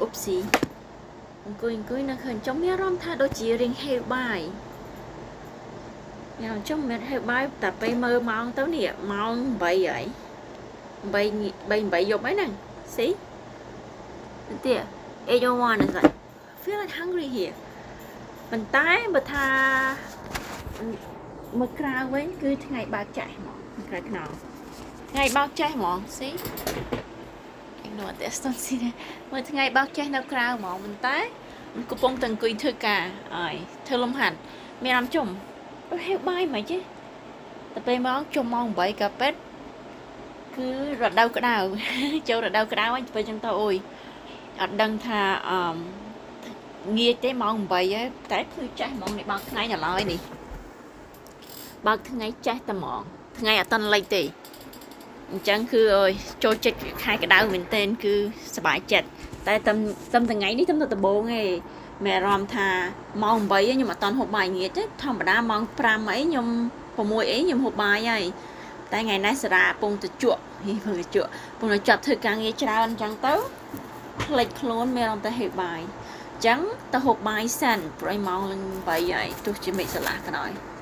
Oopsieអង្គុយនៅឃើញចុំមានអារម្មណ៍ថាដូចជារៀងហេវបាយញ៉ាំចុំមានហេវបាយតែពេលមើលម៉ោងទៅនេះម៉ោង8ហើយ3យប់ហើយហ្នឹង See ទៀត 8:01 is like feel like hungry here ប៉ុន្តែបើថាមើលក្រៅវិញគឺថ្ងៃបើកចាស់ហ្មងក្រៅខ្នងថ្ងៃបើកចាស់ហ្មង See Ignore this don't see that មើលថ្ងៃបើកចាស់នៅក្រៅហ្មងប៉ុន្តែកំពុងតែអង្គុយធ្វើការហើយធ្វើលំហាត់មានអារម្មណ៍ជុំហេវបាយមិនទេតែពេលមកជុំម៉ោង8ក៏ពេតគឺរដូវក្តៅចូលរដូវក្តៅហើយពេលចឹងទៅអូយអត់ដឹងថាងាយទេម៉ោង8ហើយតែគឺចាស់ហ្មងនេះបើកថ្ងៃដល់ហើយនេះបើកថ្ងៃចាស់តែហ្មងថ្ងៃអត់តន់លិចទេអញ្ចឹងគឺអើយចូលចិត្តខែក្តៅមែនទែនគឺសប្បាយចិត្តតែតាមថ្ងៃនេះតាមដំបូងឯងមានអារម្មណ៍ថាម៉ោង8ខ្ញុំអត់តន់ហូបបាយងាយទេធម្មតាម៉ោង5អីខ្ញុំ6អីខ្ញុំហូបបាយហើយតែថ្ងៃនេះសារ៉ាពងទៅជក់ពងទៅជក់ពងទៅចាប់ធ្វើការងារច្រើនអញ្ចឹងទៅផ្លេចខ្លួនមានអារម្មណ៍តែហេបបាយអញ្ចឹងទៅហូបបាយសិនព្រោះម៉ោង8ហើយទោះជាមិនឆ្លាស់ក៏ដោយ